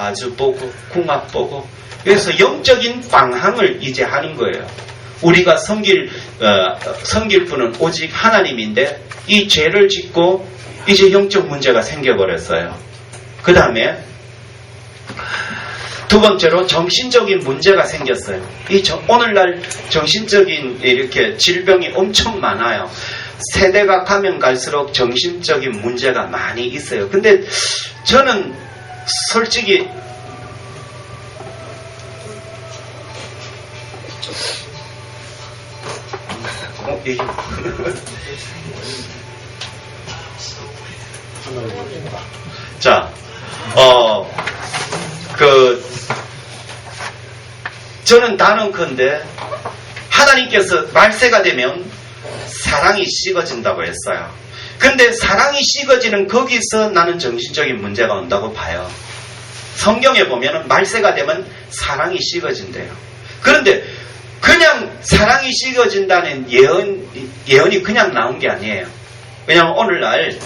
아주 보고 궁합 보고 그래서 영적인 방향을 이제 하는 거예요. 우리가 섬길 분은 오직 하나님인데 이 죄를 짓고 이제 영적 문제가 생겨버렸어요. 그 다음에 두 번째로 정신적인 문제가 생겼어요. 오늘날 정신적인 이렇게 질병이 엄청 많아요. 세대가 가면 갈수록 정신적인 문제가 많이 있어요. 근데 저는 솔직히 자, 저는 단언컨대 하나님께서 말세가 되면 사랑이 식어진다고 했어요. 근데 사랑이 식어지는 거기서 나는 정신적인 문제가 온다고 봐요. 성경에 보면은 말세가 되면 사랑이 식어진대요. 그런데 그냥 사랑이 식어진다는 예언이 그냥 나온 게 아니에요. 왜냐하면 오늘날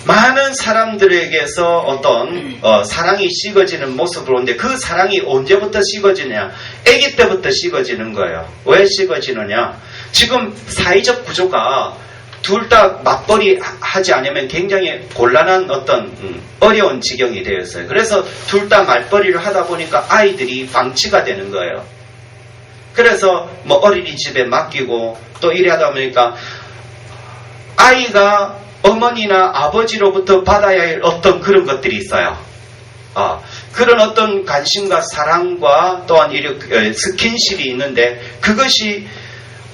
많은 사람들에게서 어떤 사랑이 식어지는 모습을 보는데 그 사랑이 언제부터 식어지냐? 아기 때부터 식어지는 거예요. 왜 식어지느냐? 지금 사회적 구조가 둘 다 맞벌이 하지 않으면 굉장히 곤란한 어떤 어려운 지경이 되었어요. 그래서 둘 다 맞벌이를 하다 보니까 아이들이 방치가 되는 거예요. 그래서 뭐 어린이집에 맡기고 또 이래 하다 보니까 아이가 어머니나 아버지로부터 받아야 할 어떤 그런 것들이 있어요. 그런 어떤 관심과 사랑과 또한 이렇게 스킨십이 있는데 그것이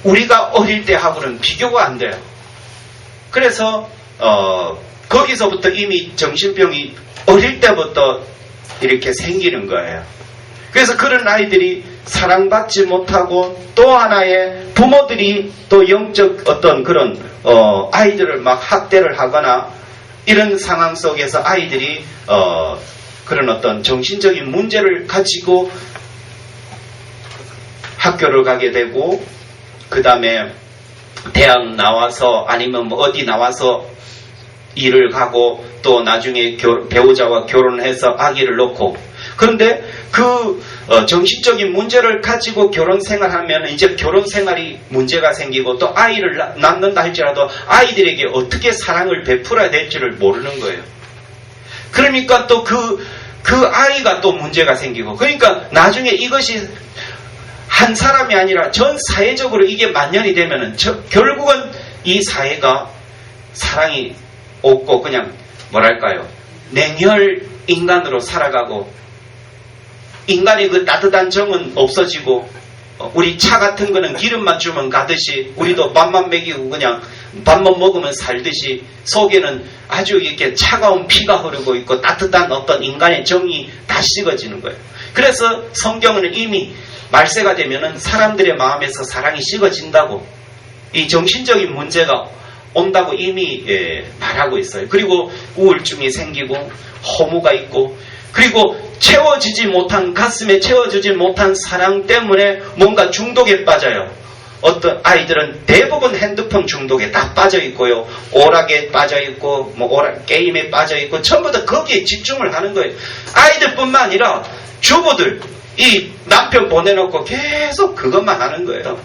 우리가 어릴 때 하고는 비교가 안 돼요. 그래서 거기서부터 이미 정신병이 어릴 때부터 이렇게 생기는 거예요. 그래서 그런 아이들이 사랑받지 못하고 또 하나의 부모들이 또 영적 어떤 그런 아이들을 막 학대를 하거나 이런 상황 속에서 아이들이 그런 어떤 정신적인 문제를 가지고 학교를 가게 되고 그 다음에 대학 나와서 아니면 뭐 어디 나와서 일을 가고 또 나중에 배우자와 결혼해서 아기를 놓고 그런데 그 정신적인 문제를 가지고 결혼 생활하면 이제 결혼 생활이 문제가 생기고 또 아이를 낳는다 할지라도 아이들에게 어떻게 사랑을 베풀어야 될지를 모르는 거예요. 그러니까 또 그 아이가 또 문제가 생기고 그러니까 나중에 이것이 한 사람이 아니라 전 사회적으로 이게 만연이 되면은 결국은 이 사회가 사랑이 없고 그냥 뭐랄까요 냉혈 인간으로 살아가고 인간의 그 따뜻한 정은 없어지고 우리 차 같은 거는 기름만 주면 가듯이 우리도 밥만 먹이고 그냥 밥만 먹으면 살듯이 속에는 아주 이렇게 차가운 피가 흐르고 있고 따뜻한 어떤 인간의 정이 다 식어지는 거예요. 그래서 성경은 이미 말세가 되면은 사람들의 마음에서 사랑이 식어진다고 이 정신적인 문제가 온다고 이미 말하고 있어요. 그리고 우울증이 생기고 허무가 있고 그리고 채워지지 못한 가슴에 채워지지 못한 사랑 때문에 뭔가 중독에 빠져요. 어떤 아이들은 대부분 핸드폰 중독에 다 빠져 있고요. 오락에 빠져 있고 게임에 빠져 있고 전부 다 거기에 집중을 하는 거예요. 아이들뿐만 아니라 주부들 이 남편 보내놓고 계속 그것만 하는 거예요.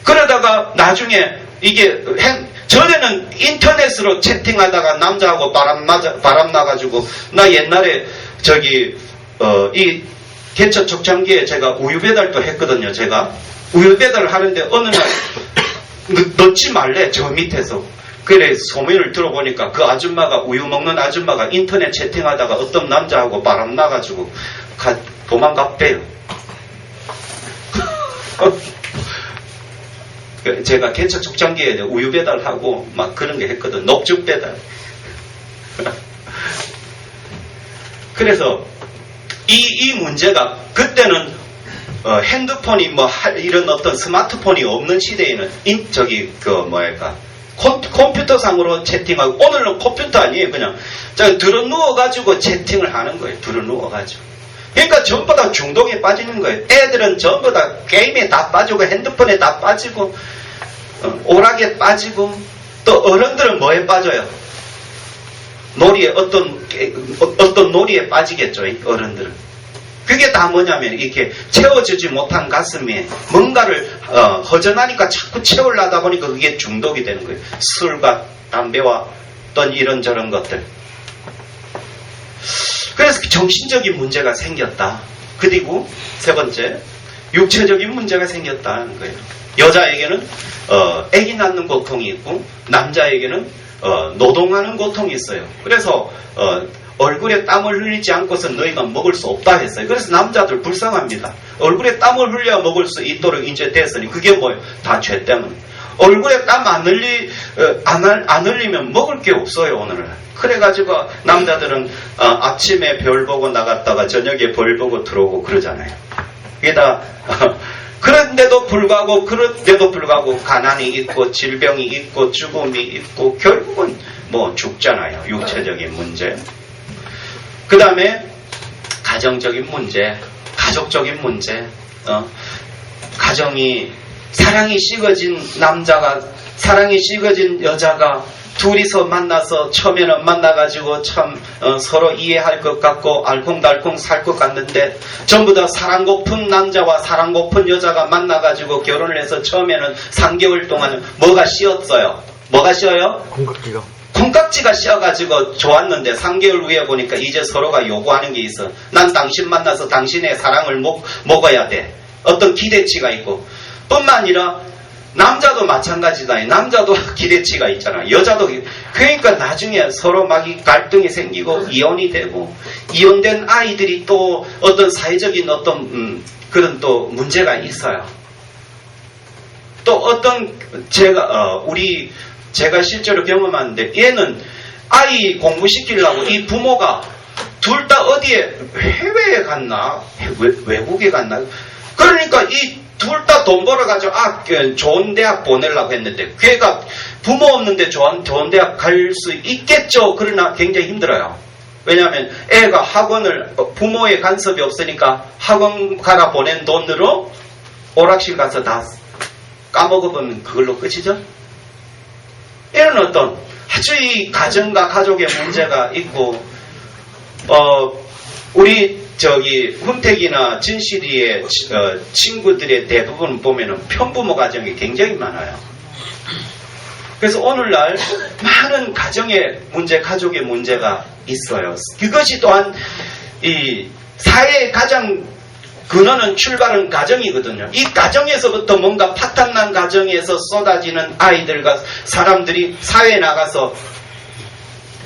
그러다가 나중에 이게 전에는 인터넷으로 채팅하다가 남자하고 바람 나가지고 나 옛날에 이 개척 촉창기에 제가 우유 배달도 했거든요. 제가 우유 배달을 하는데 어느 날 넣지 말래 저 밑에서. 그래 소문을 들어보니까 그 아줌마가 우유 먹는 아줌마가 인터넷 채팅하다가 어떤 남자하고 바람 나가지고 도망갔대요. 제가 개척 촉창기에 우유 배달하고 막 그런 게 했거든. 녹즙 배달. 그래서 이 문제가 그때는 핸드폰이 이런 어떤 스마트폰이 없는 시대에는 컴퓨터상으로 채팅하고 오늘은 컴퓨터 아니에요. 그냥 들어 누워가지고 채팅을 하는 거예요. 들어 누워가지고. 그러니까 전부 다 중독에 빠지는 거예요. 애들은 전부 다 게임에 다 빠지고 핸드폰에 다 빠지고 오락에 빠지고 또 어른들은 뭐에 빠져요? 놀이에 어떤 놀이에 빠지겠죠, 어른들은. 그게 다 뭐냐면 이렇게 채워주지 못한 가슴에 뭔가를 허전하니까 자꾸 채우려다 보니까 그게 중독이 되는 거예요. 술과 담배와 어떤 이런저런 것들. 그래서 정신적인 문제가 생겼다. 그리고 세 번째, 육체적인 문제가 생겼다는 거예요. 여자에게는 아기 낳는 고통이 있고 남자에게는 노동하는 고통이 있어요. 그래서 얼굴에 땀을 흘리지 않고서 너희가 먹을 수 없다 했어요. 그래서 남자들 불쌍합니다. 얼굴에 땀을 흘려야 먹을 수 있도록 이제 됐으니 그게 뭐예요? 다 죄 때문에. 얼굴에 땀 안 흘리면 먹을 게 없어요, 오늘은. 그래가지고 남자들은 아침에 별 보고 나갔다가 저녁에 벌 보고 들어오고 그러잖아요. 이게 다 그런데도 불구하고 가난이 있고 질병이 있고 죽음이 있고 결국은 뭐 죽잖아요. 육체적인 문제. 그 다음에 가정적인 문제, 가족적인 문제. 가정이 사랑이 식어진 남자가 사랑이 식어진 여자가 둘이서 만나서 처음에는 만나가지고 참 서로 이해할 것 같고 알콩달콩 살 것 같는데 전부 다 사랑 고픈 남자와 사랑 고픈 여자가 만나가지고 결혼을 해서 처음에는 3개월 동안 뭐가 씌었어요? 뭐가 씌어요? 콩깍지가. 콩깍지가 씌어가지고 좋았는데 3개월 후에 보니까 이제 서로가 요구하는 게 있어. 난 당신 만나서 당신의 사랑을 먹어야 돼. 어떤 기대치가 있고 뿐만 아니라 남자도 마찬가지다. 남자도 기대치가 있잖아. 여자도. 그러니까 나중에 서로 막 갈등이 생기고 이혼이 되고 이혼된 아이들이 또 어떤 사회적인 어떤 그런 또 문제가 있어요. 또 어떤 제가 실제로 경험하는데 얘는 아이 공부시키려고 이 부모가 둘 다 어디에 해외에 갔나 외국에 갔나 그러니까 이 둘 다 돈 벌어가지고 좋은 대학 보내려고 했는데 걔가 부모 없는데 좋은 대학 갈 수 있겠죠. 그러나 굉장히 힘들어요. 왜냐하면 애가 학원을 부모의 간섭이 없으니까 학원 가라 보낸 돈으로 오락실 가서 다 까먹어보면 그걸로 끝이죠. 이런 어떤 아주 이 가정과 가족의 문제가 있고 우리 훈택이나 진실이의 친구들의 대부분 보면은 편부모 가정이 굉장히 많아요. 그래서 오늘날 많은 가정의 문제, 가족의 문제가 있어요. 그것이 또한 이 사회의 가장 근원은 출발은 가정이거든요. 이 가정에서부터 뭔가 파탄난 가정에서 쏟아지는 아이들과 사람들이 사회에 나가서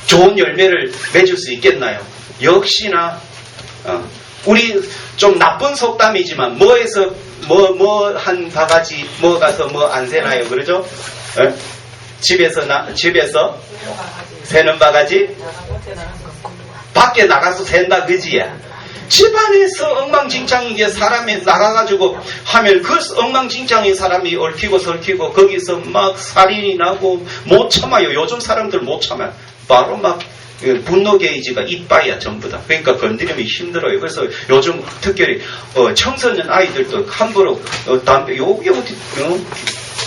좋은 열매를 맺을 수 있겠나요? 역시나 우리 좀 나쁜 속담이지만 뭐에서 뭐 한 바가지 뭐 가서 뭐 안 새나요, 그러죠? 집에서 새는 바가지 밖에 나가서 샌다, 그지? 집안에서 엉망진창이게 사람이 나가가지고 하면 그 엉망진창인 사람이 얽히고 설키고 거기서 막 살인이 나고 못 참아요. 요즘 사람들 못 참아요. 바로 막 분노 게이지가 이빠이야 전부 다. 그러니까 건드리면 힘들어요. 그래서 요즘 특별히 청소년 아이들도 함부로 담배 여기 어디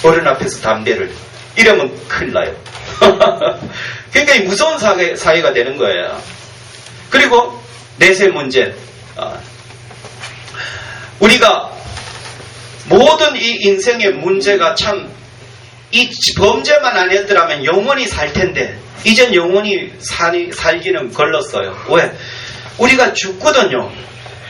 어른 앞에서 담배를 이러면 큰일 나요. 굉장히 무서운 사회가 되는 거예요. 그리고 내세 문제. 우리가 모든 이 인생의 문제가 참 이 범죄만 안 했더라면 영원히 살 텐데 이젠 영원히 살기는 걸렀어요. 왜? 우리가 죽거든요.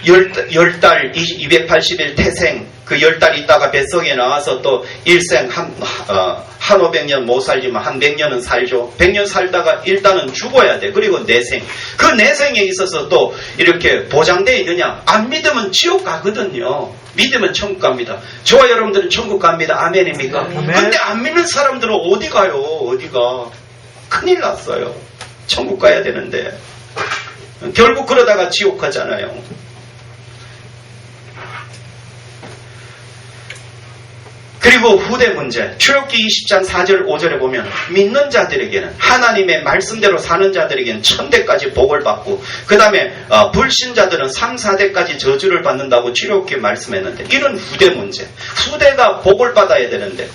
10달 280일 태생 그 10달 있다가 뱃속에 나와서 또 일생 한 500년 못 살지만 한 100년은 살죠. 100년 살다가 일단은 죽어야 돼. 그리고 내생. 그 내생에 있어서 또 이렇게 보장되어 있느냐? 안 믿으면 지옥 가거든요. 믿으면 천국 갑니다. 저와 여러분들은 천국 갑니다. 아멘입니까? 근데 안 믿는 사람들은 어디 가요? 어디가? 큰일 났어요. 천국 가야 되는데. 결국 그러다가 지옥 가잖아요. 그리고 후대 문제. 출애굽기 20장 4절 5절에 보면 믿는 자들에게는 하나님의 말씀대로 사는 자들에게는 1000대까지 복을 받고 그 다음에 불신자들은 3, 4대까지 저주를 받는다고 출애굽기에 말씀했는데 이런 후대 문제. 후대가 복을 받아야 되는데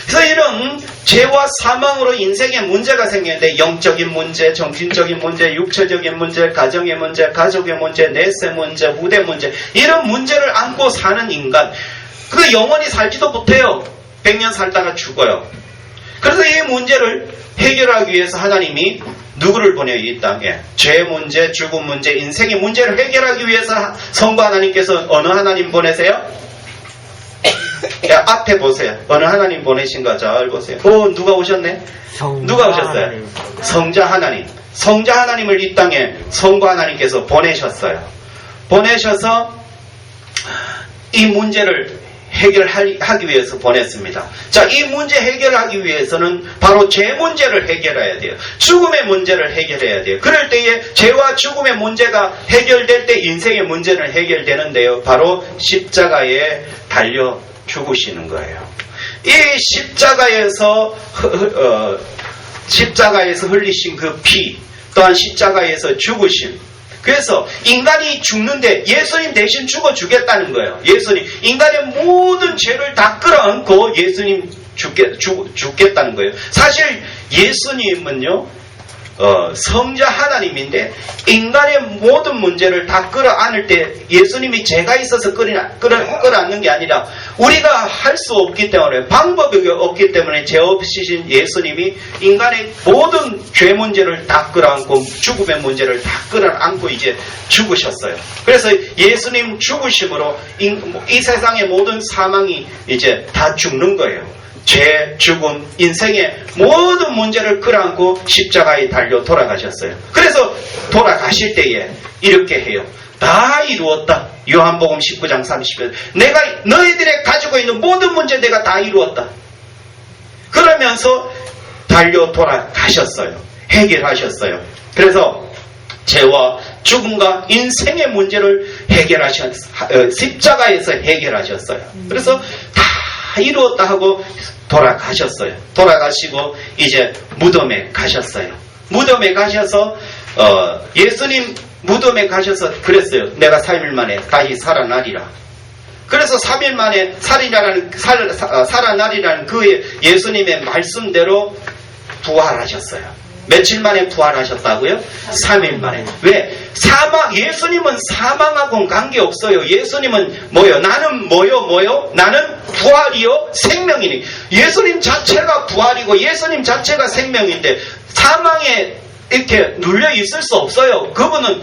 그래서 이런 죄와 사망으로 인생에 문제가 생기는데 영적인 문제, 정신적인 문제, 육체적인 문제, 가정의 문제, 가족의 문제, 내세 문제, 후대 문제 이런 문제를 안고 사는 인간 그 영원히 살지도 못해요. 100년 살다가 죽어요. 그래서 이 문제를 해결하기 위해서 하나님이 누구를 보내요? 이 땅에. 죄 문제, 죽음 문제, 인생의 문제를 해결하기 위해서 성부 하나님께서 어느 하나님 보내세요? 앞에 보세요. 어느 하나님 보내신가 잘 보세요. 누가 오셨네? 누가 오셨어요? 하나님. 성자 하나님. 성자 하나님을 이 땅에 성부 하나님께서 보내셨어요. 보내셔서 이 문제를 해결하기 위해서 보냈습니다. 자, 이 문제 해결하기 위해서는 바로 죄 문제를 해결해야 돼요. 죽음의 문제를 해결해야 돼요. 그럴 때에 죄와 죽음의 문제가 해결될 때 인생의 문제는 해결되는데요. 바로 십자가에 달려 죽으시는 거예요. 이 십자가에서 흘리신 그 피, 또한 십자가에서 죽으심. 그래서 인간이 죽는데 예수님 대신 죽어주겠다는 거예요. 예수님, 인간의 모든 죄를 다 끌어안고 예수님 죽겠다는 거예요. 사실 예수님은요, 성자 하나님인데 인간의 모든 문제를 다 끌어안을 때 예수님이 죄가 있어서 끌어안는 게 아니라 우리가 할 수 없기 때문에 방법이 없기 때문에 죄 없으신 예수님이 인간의 모든 죄 문제를 다 끌어안고 죽음의 문제를 다 끌어안고 이제 죽으셨어요. 그래서 예수님 죽으심으로 이 세상의 모든 사망이 이제 다 죽는 거예요. 죄, 죽음, 인생의 모든 문제를 끌어안고 십자가에 달려 돌아가셨어요. 그래서 돌아가실 때에 이렇게 해요. 다 이루었다. 요한복음 19장 30절. 내가 너희들의 가지고 있는 모든 문제 내가 다 이루었다. 그러면서 달려 돌아가셨어요. 해결하셨어요. 그래서 죄와 죽음과 인생의 문제를 십자가에서 해결하셨어요. 그래서 다 이루었다 하고 돌아가셨어요. 돌아가시고 이제 무덤에 가셨어요. 무덤에 가셔서 예수님 무덤에 가셔서 그랬어요. 내가 3일 만에 다시 살아나리라. 그래서 3일 만에 살아나리라는 그 예수님의 말씀대로 부활하셨어요. 며칠 만에 부활하셨다고요? 3일 만에. 왜? 예수님은 사망하고는 관계없어요. 예수님은 뭐요? 나는 뭐요? 나는 부활이요? 생명이니. 예수님 자체가 부활이고 예수님 자체가 생명인데 사망에 이렇게 눌려 있을 수 없어요. 그분은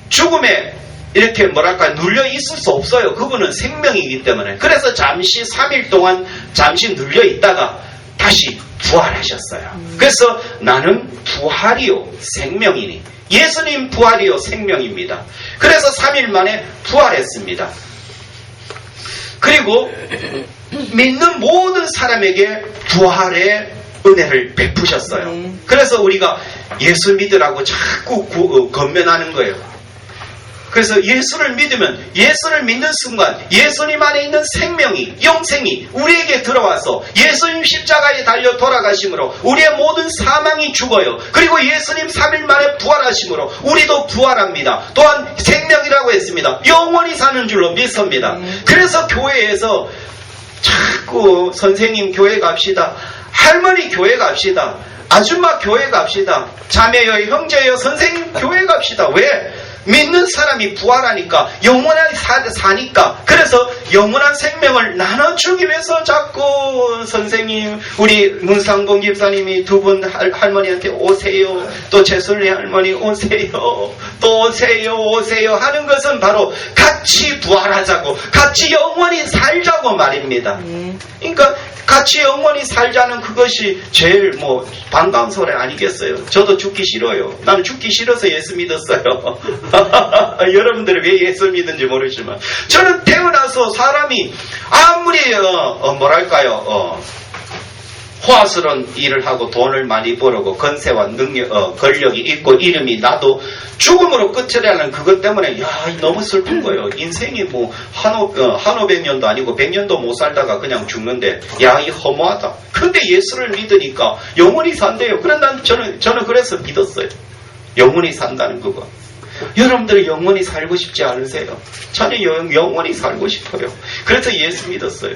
죽음에 이렇게 눌려 있을 수 없어요. 그분은 생명이기 때문에. 그래서 잠시 3일 동안 잠시 눌려 있다가 다시 부활하셨어요. 그래서 나는 부활이요 생명이니. 예수님 부활이요 생명입니다. 그래서 3일 만에 부활했습니다. 그리고 믿는 모든 사람에게 부활의 은혜를 베푸셨어요. 그래서 우리가 예수 믿으라고 자꾸 권면하는 거예요. 그래서 예수를 믿는 순간 예수님 안에 있는 생명이, 영생이 우리에게 들어와서 예수님 십자가에 달려 돌아가심으로 우리의 모든 사망이 죽어요. 그리고 예수님 3일 만에 부활하심으로 우리도 부활합니다. 또한 생명이라고 했습니다. 영원히 사는 줄로 믿습니다. 그래서 교회에서 자꾸 선생님 교회 갑시다. 할머니 교회 갑시다. 아줌마 교회 갑시다. 자매여, 형제여, 선생님 교회 갑시다. 왜? 믿는 사람이 부활하니까 영원하게 사니까. 그래서 영원한 생명을 나눠주기 위해서 자꾸 선생님, 우리 문상봉 집사님이 두 분 할머니한테 오세요, 또 최순리 할머니 오세요, 또 오세요 하는 것은 바로 같이 부활하자고, 같이 영원히 살자고 말입니다. 그러니까 같이 영원히 살자는 그것이 제일 반가운 소리 아니겠어요? 저도 죽기 싫어요. 나는 죽기 싫어서 예수 믿었어요. 여러분들은 왜 예수 믿는지 모르지만 저는 태어나서 사람이 아무리 호화스러운 일을 하고 돈을 많이 벌고 건세와 능력, 권력이 있고 이름이 나도 죽음으로 끝이라는 그것 때문에 너무 슬픈 거예요. 인생이 한 500년도 아니고 100년도 못 살다가 그냥 죽는데 이 허무하다. 근데 예수를 믿으니까 영원히 산대요. 그런데 저는 그래서 믿었어요. 영원히 산다는 그거. 여러분들은 영원히 살고 싶지 않으세요? 저는 영원히 살고 싶어요. 그래서 예수 믿었어요.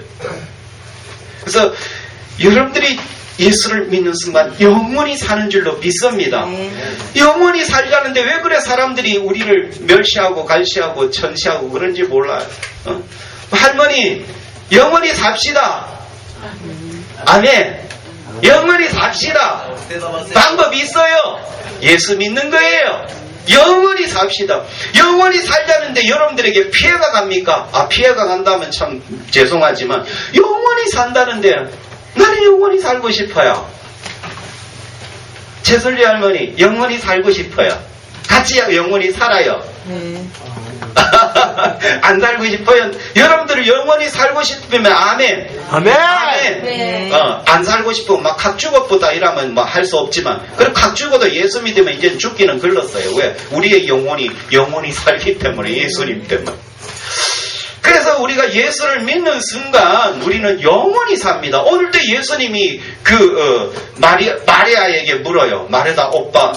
그래서 여러분들이 예수를 믿는 순간 영원히 사는 줄로 믿습니다. 영원히 살자는데 왜 그래 사람들이 우리를 멸시하고 갈시하고 천시하고 그런지 몰라요. 할머니 영원히 삽시다. 아멘. 영원히 삽시다. 방법이 있어요. 예수 믿는 거예요. 영원히 삽시다. 영원히 살자는데 여러분들에게 피해가 갑니까? 피해가 간다면 참 죄송하지만 영원히 산다는데 나는 영원히 살고 싶어요. 최설리 할머니 영원히 살고 싶어요. 같이 영원히 살아요. 안 살고 싶어요. 여러분들 영원히 살고 싶으면 아멘. 아멘. 아멘. 네. 안 살고 싶으면 막 각 죽어보다 이러면 뭐 할 수 없지만 그럼 각 죽어도 예수 믿으면 이제 죽기는 글렀어요. 왜? 우리의 영원히 살기 때문에 예수님 때문에. 그래서 우리가 예수를 믿는 순간 우리는 영원히 삽니다. 오늘도 예수님이 마리아에게 물어요. 마르다 오빠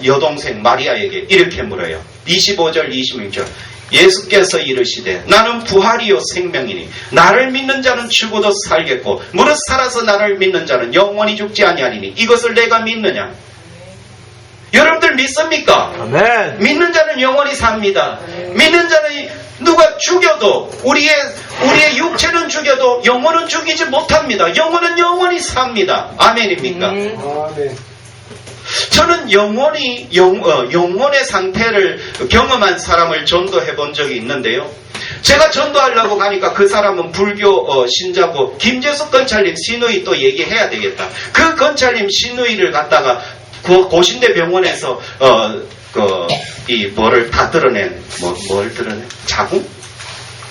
여동생 마리아에게 이렇게 물어요. 25절 26절 예수께서 이르시되 나는 부활이요 생명이니 나를 믿는 자는 죽어도 살겠고 무릇 살아서 나를 믿는 자는 영원히 죽지 아니하리니 이것을 내가 믿느냐? 여러분들 믿습니까? 아멘. 믿는 자는 영원히 삽니다. 믿는 자는 누가 죽여도 우리의 육체는 죽여도 영혼은 죽이지 못합니다. 영혼은 영원히 삽니다. 아멘입니까? 아멘. 저는 영혼의 상태를 경험한 사람을 전도해 본 적이 있는데요. 제가 전도하려고 가니까 그 사람은 불교 신자고 김재숙 건찰님 시누이 또 얘기해야 되겠다. 그 건찰님 시누이를 갖다가 고신대 병원에서 이 뭐를 다 드러낸 뭘 드러낸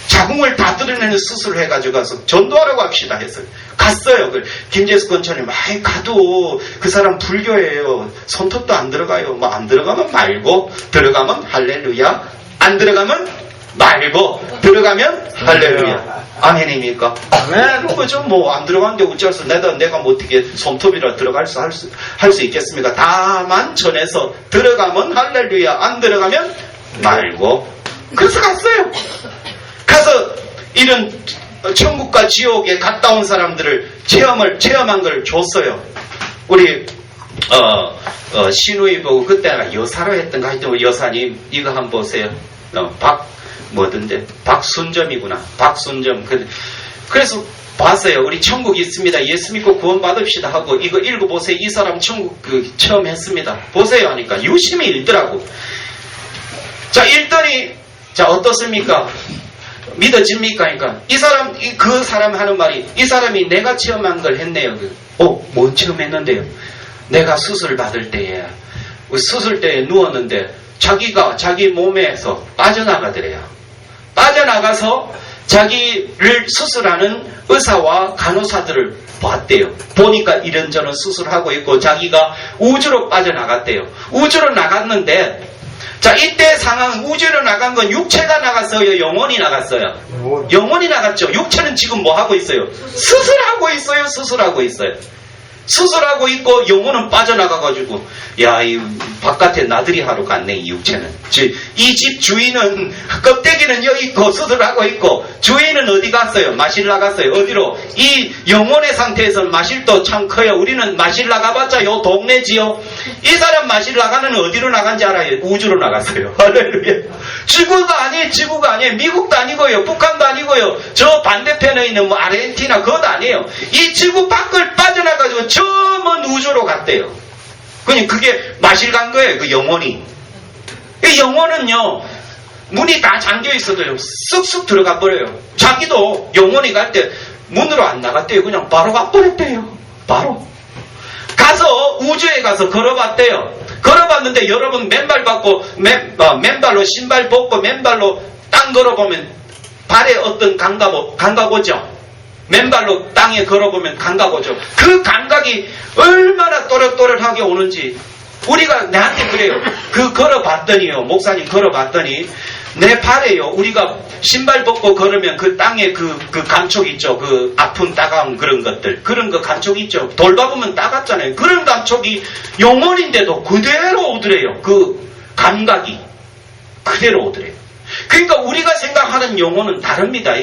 자궁을 다 드러내는 수술을 해가지고 가서 전도하라고 합시다 했어요. 갔어요. 김재수 건처님 가도 그 사람 불교예요. 손톱도 안 들어가요. 뭐 안 들어가면 말고 들어가면 할렐루야. 안 들어가면 말고 들어가면 할렐루야. 아멘입니까? 아멘. 그죠? 뭐 안 들어가는데 어째서 내가 뭐 어떻게 손톱이라 들어갈 할 수 있겠습니까? 다만 전에서 들어가면 할렐루야. 안 들어가면 말고. 그래서 갔어요. 가서 이런 천국과 지옥에 갔다 온 사람들을 체험한 걸 줬어요. 우리 시누이 보고 그때가 여사로 했던가 하여튼 여사님 이거 한번 보세요. 박순점이구나. 박순점. 그래서 봤어요. 우리 천국이 있습니다. 예수 믿고 구원 받읍시다 하고 이거 읽어보세요. 이 사람 천국 처음 했습니다. 보세요 하니까 유심히 읽더라고. 자 읽더니 자 어떻습니까? 믿어집니까? 그러니까 그 사람 하는 말이 이 사람이 내가 체험한 걸 했네요. 뭔 체험했는데요? 내가 수술 받을 때에 수술 때에 누웠는데 자기 몸에서 빠져나가더래요. 빠져나가서 자기를 수술하는 의사와 간호사들을 봤대요. 보니까 이런저런 수술하고 있고 자기가 우주로 빠져나갔대요. 우주로 나갔는데 자 이때 상황 우주로 나간 건 육체가 나갔어요? 영혼이 나갔어요? 영혼이 나갔죠. 육체는 지금 뭐 하고 있어요? 수술하고 있어요. 수술하고 있고 영혼은 빠져나가가지고 이 바깥에 나들이 하러 갔네. 이 육체는 이 집 주인은 껍데기는 여기 있고 수술하고 있고 주인은 어디 갔어요? 마실 나갔어요. 어디로? 이 영혼의 상태에서 마실도 참 커요. 우리는 마실 나가봤자 요 동네지요. 이 사람 마실 나가는 어디로 나간지 알아요? 우주로 나갔어요. 할렐루야. 지구가 아니에요. 미국도 아니고요. 북한도 아니고요. 저 반대편에 있는 아르헨티나 그것도 아니에요. 이 지구 밖을 빠져나가지고 저 먼 우주로 갔대요. 그게 마실 간 거예요. 그 영혼이. 이 영혼은요 문이 다 잠겨 있어도요 쑥쑥 들어가 버려요. 자기도 영혼이 갈 때 문으로 안 나갔대요. 그냥 바로 가버렸대요. 바로 가서 우주에 가서 걸어봤대요. 걸어봤는데 여러분 맨발 받고 맨발로 신발 벗고 맨발로 땅 걸어보면 발에 어떤 감각 오죠. 맨발로 땅에 걸어보면 감각 오죠. 그 감각이 얼마나 또렷또렷하게 오는지 우리가 나한테 그래요. 걸어봤더니요. 목사님 걸어봤더니 내 발에요. 우리가 신발 벗고 걸으면 그 땅에 그 감촉 있죠. 그 아픈 따가운 그런 것들. 그런 거 감촉 있죠. 돌봐보면 따갑잖아요. 그런 감촉이 영혼인데도 그대로 오더래요. 그 감각이 그대로 오더래요. 그러니까 우리가 생각하는 영혼은 다릅니다.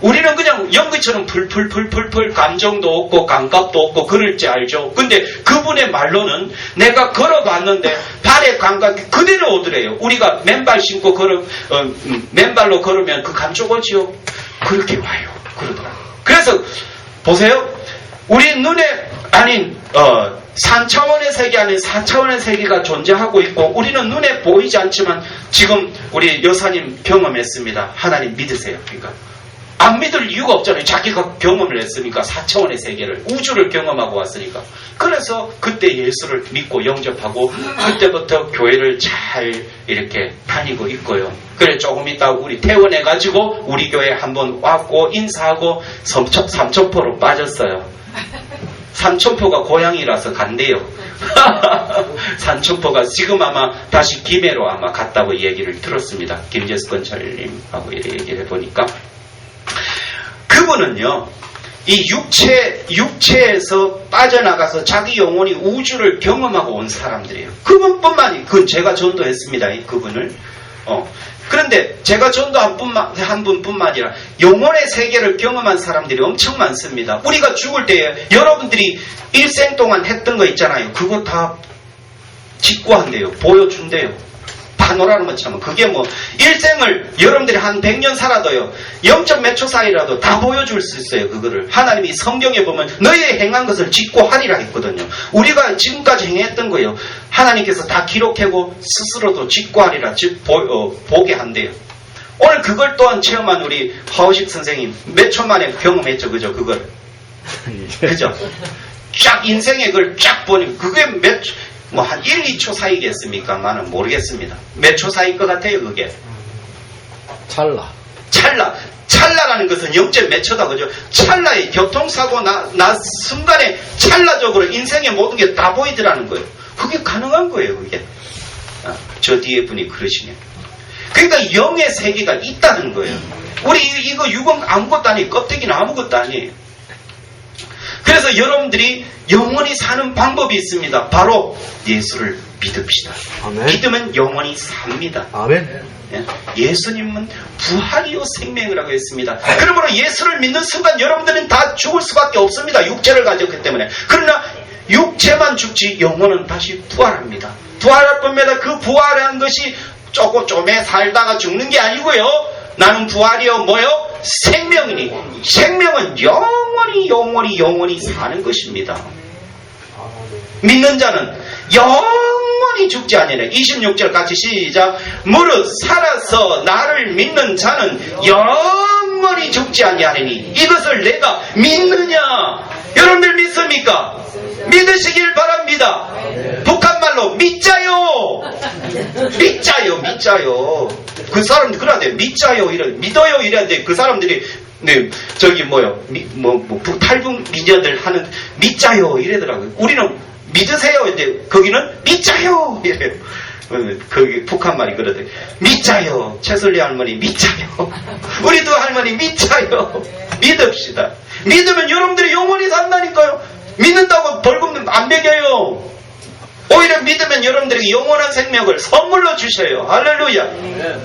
우리는 그냥 연기처럼 풀풀풀풀풀 감정도 없고 감각도 없고 그럴 줄 알죠. 근데 그분의 말로는 내가 걸어봤는데 발의 감각이 그대로 오더래요. 우리가 맨발 신고 맨발로 걸으면 그 감쪽 오지요. 그렇게 와요. 그러더라고요. 그래서 보세요. 우리 눈에 아닌 3차원의 세계 아닌 4차원의 세계가 존재하고 있고 우리는 눈에 보이지 않지만 지금 우리 여사님 경험했습니다. 하나님 믿으세요. 그러니까 안 믿을 이유가 없잖아요. 자기가 경험을 했으니까 4차원의 세계를 우주를 경험하고 왔으니까. 그래서 그때 예수를 믿고 영접하고 그때부터 교회를 잘 이렇게 다니고 있고요. 그래 조금 있다 우리 퇴원해가지고 우리 교회 한번 왔고 인사하고 삼천포로 빠졌어요. 삼천포가 고향이라서 간대요. 삼천포가 지금 아마 다시 김해로 아마 갔다고 얘기를 들었습니다. 김재수 건설님하고 얘기를 해보니까. 그분은요, 이 육체에서 빠져나가서 자기 영혼이 우주를 경험하고 온 사람들이에요. 그분뿐만이, 그건 제가 전도했습니다. 그분을. 그런데 제가 전도한 분뿐만 아니라 영혼의 세계를 경험한 사람들이 엄청 많습니다. 우리가 죽을 때 여러분들이 일생 동안 했던 거 있잖아요. 그거 다 직구한대요. 보여준대요. 파노라는 것처럼. 그게 뭐 일생을 여러분들이 한 100년 살아도요. 0점 몇 초 사이라도 다 보여줄 수 있어요. 그거를. 하나님이 성경에 보면 너희의 행한 것을 직구하리라 했거든요. 우리가 지금까지 행했던 거예요. 하나님께서 다 기록하고 스스로도 직구하리라 보게 한대요. 오늘 그걸 또한 체험한 우리 하우식 선생님 몇 초 만에 경험했죠. 그죠? 그걸. 그죠? 쫙 인생의 그걸 쫙 보니 그게 몇 초, 뭐 한 1, 2초 사이겠습니까? 나는 모르겠습니다. 몇 초 사이일 것 같아요, 그게? 찰나라는 것은 0점 몇 초다, 그죠? 찰나의 교통사고 나 순간에 찰나적으로 인생의 모든 게 다 보이더라는 거예요. 그게 가능한 거예요, 그게. 저 뒤에 분이 그러시네. 그러니까 영의 세계가 있다는 거예요. 우리 이거 육은 아무것도 아니에요. 껍데기는 아무것도 아니에요. 그래서 여러분들이 영원히 사는 방법이 있습니다. 바로 예수를 믿읍시다. 아멘. 믿으면 영원히 삽니다. 아멘. 예수님은 부활이요 생명이라고 했습니다. 그러므로 예수를 믿는 순간 여러분들은 다 죽을 수밖에 없습니다. 육체를 가졌기 때문에. 그러나 육체만 죽지 영혼은 다시 부활합니다. 부활할 뿐입니다. 그 부활한 것이 조금에 살다가 죽는 게 아니고요. 나는 부활이요 뭐요? 생명이니. 생명은 영원히 사는 것입니다. 믿는 자는 영원히 죽지 아니하네. 26절 같이 시작. 무릇 살아서 나를 믿는 자는 영원히 죽지 아니하리니 이것을 내가 믿느냐? 여러분들 믿습니까? 믿으시길 바랍니다. 북한말로 믿자요. 그 사람들 그래야 돼. 믿자요 믿어요 이래야 돼. 그 사람들이 탈북 미녀들 하는 믿자요 이래더라고요. 우리는 믿으세요. 근데 거기는 믿자요 이래요. 거기 북한말이 그러대. 믿자요. 최설리 할머니 믿자요. 우리도 할머니 믿자요. 믿읍시다. 믿으면 여러분들이 영원히 산다니까요. 믿는다고 벌금 안 매겨요. 오히려 믿으면 여러분들에게 영원한 생명을 선물로 주셔요. 할렐루야.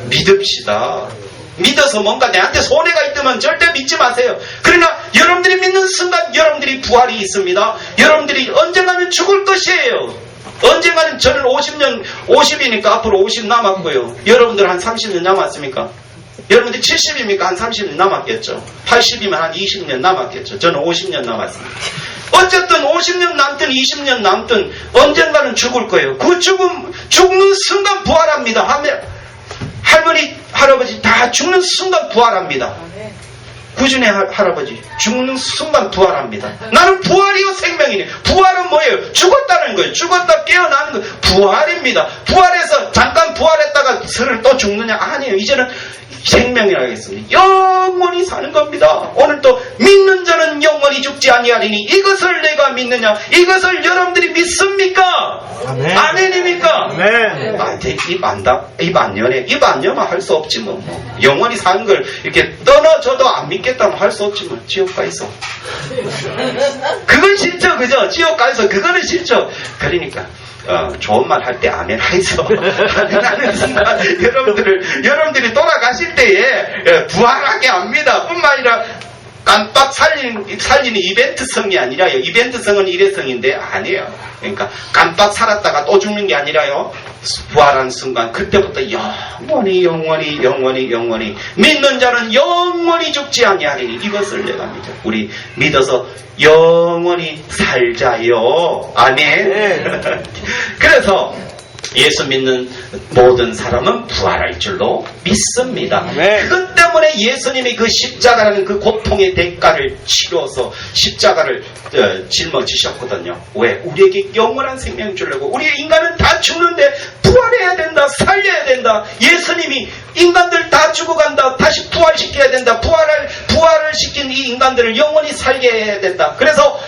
믿읍시다. 믿어서 뭔가 내한테 손해가 있다면 절대 믿지 마세요. 그러나 여러분들이 믿는 순간 여러분들이 부활이 있습니다. 여러분들이 언젠가는 죽을 것이에요. 언젠가는 저는 50이니까 앞으로 50 남았고요. 여러분들 한 30년 남았습니까? 여러분들 70입니까? 한 30년 남았겠죠. 80이면 한 20년 남았겠죠. 저는 50년 남았습니다. 어쨌든 50년 남든 20년 남든 언젠가는 죽을 거예요. 그 죽는 순간 부활합니다. 할머니, 할아버지 다 죽는 순간 부활합니다. 구준의 할아버지 죽는 순간 부활합니다. 나는 부활이요 생명이네. 부활은 뭐예요? 죽었다는 거예요. 죽었다 깨어나는 거예요. 부활입니다. 부활해서 잠깐 부활했다가 서를 또 죽느냐? 아니에요. 이제는 생명이라고 했습니다. 영원히 사는 겁니다. 오늘 또 믿는 자는 영원히 죽지 아니하리니 이것을 내가 믿느냐? 이것을 여러분들이 믿습니까? 아멘. 아멘입니까? 아멘. 입 안 여네. 입 안 여면 할 수 없지 뭐. 영원히 사는 걸 이렇게 떠나줘도 안 믿겠다면 할 수 없지 뭐. 지옥 가 있어. 그건 싫죠, 그죠? 지옥 가 있어. 그거는 싫죠. 그러니까 좋은 말 할 때 아멘 하이소. 아멘하는 순간 여러분들이 돌아가실 때에 부활하게 합니다. 뿐만 아니라 깜빡 살리는 이벤트성이 아니라요. 이벤트성은 일회성인데 아니에요. 그러니까 깜빡 살았다가 또 죽는 게 아니라요. 부활한 순간 그때부터 영원히 믿는 자는 영원히 죽지 아니하리니 이것을 내가 믿어. 우리 믿어서 영원히 살자요. 아멘. 그래서 예수 믿는 모든 사람은 부활할 줄로 믿습니다. 그것 때문에 예수님이 그 십자가라는 그 고통의 대가를 치러서 십자가를 짊어지셨거든요. 왜? 우리에게 영원한 생명 주려고. 우리 인간은 다 죽는데 부활해야 된다. 살려야 된다. 예수님이 인간들 다 죽어간다. 다시 부활시켜야 된다. 부활을 시킨 이 인간들을 영원히 살게 해야 된다. 그래서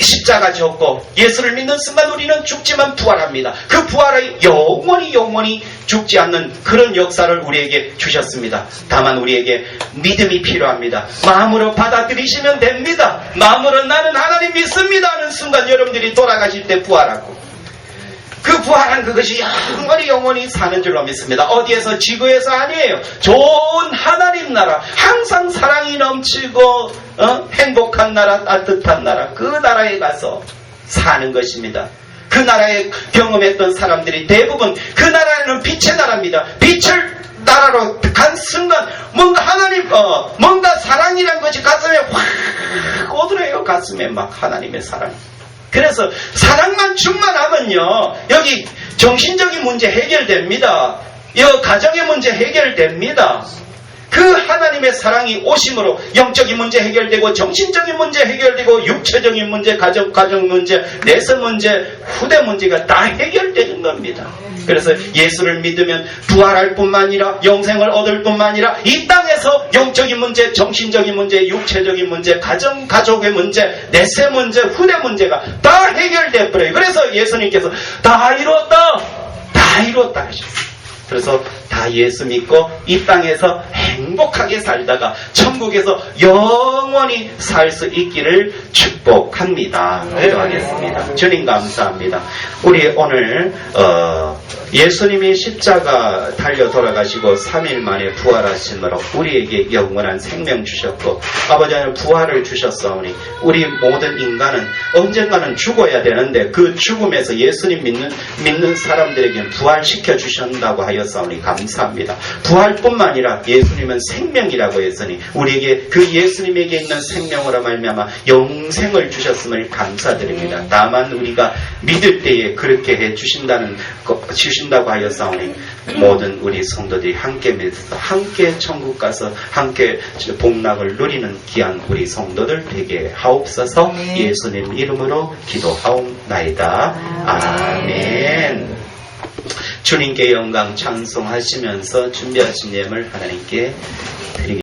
십자가 졌고 예수를 믿는 순간 우리는 죽지만 부활합니다. 그 부활의 영원히 죽지 않는 그런 역사를 우리에게 주셨습니다. 다만 우리에게 믿음이 필요합니다. 마음으로 받아들이시면 됩니다. 마음으로 나는 하나님 믿습니다 하는 순간 여러분들이 돌아가실 때 부활하고 그 부활한 그것이 영원히 사는 줄로 믿습니다. 어디에서? 지구에서 아니에요. 좋은 하나님 나라, 항상 사랑이 넘치고 행복한 나라, 따뜻한 나라, 그 나라에 가서 사는 것입니다. 그 나라에 경험했던 사람들이 대부분 그 나라는 빛의 나라입니다. 빛을 나라로 간 순간 뭔가 뭔가 사랑이란 것이 가슴에 확 오더래요. 가슴에 막 하나님의 사랑. 그래서 사랑만 충만하면요, 여기 정신적인 문제 해결됩니다. 이 가정의 문제 해결됩니다. 그 하나님의 사랑이 오심으로 영적인 문제 해결되고 정신적인 문제 해결되고 육체적인 문제, 가정 문제, 내세 문제, 후대 문제가 다 해결되는 겁니다. 그래서 예수를 믿으면 부활할 뿐만 아니라 영생을 얻을 뿐만 아니라 이 땅에서 영적인 문제, 정신적인 문제, 육체적인 문제, 가족의 문제, 내세 문제, 후대 문제가 다 해결돼 버려요. 그래서 예수님께서 다 이루었다 하셨어요. 그래서 다 예수 믿고 이 땅에서 행복하게 살다가 천국에서 영원히 살 수 있기를 축복합니다. 기도하겠습니다. 주님 감사합니다. 우리 오늘 예수님이 십자가 달려 돌아가시고 3일 만에 부활하심으로 우리에게 영원한 생명 주셨고 아버지 하나님 부활을 주셨사오니 우리 모든 인간은 언젠가는 죽어야 되는데 그 죽음에서 예수님 믿는 사람들에게 부활시켜 주신다고 하였사오니 감사합니다. 부활뿐만 아니라 예수님은 생명이라고 했으니 우리에게 그 예수님에게 있는 생명으로 말미암아 영생을 주셨음을 감사드립니다. 다만 우리가 믿을 때에 그렇게 해 주신다고 하였사오니 모든 우리 성도들이 함께 믿어서 함께 천국 가서 함께 복락을 누리는 귀한 우리 성도들 되게 하옵소서. 예수님 이름으로 기도하옵나이다. 아멘. 주님께 영광 찬송하시면서 준비하신 예물 하나님께 드리겠습니다.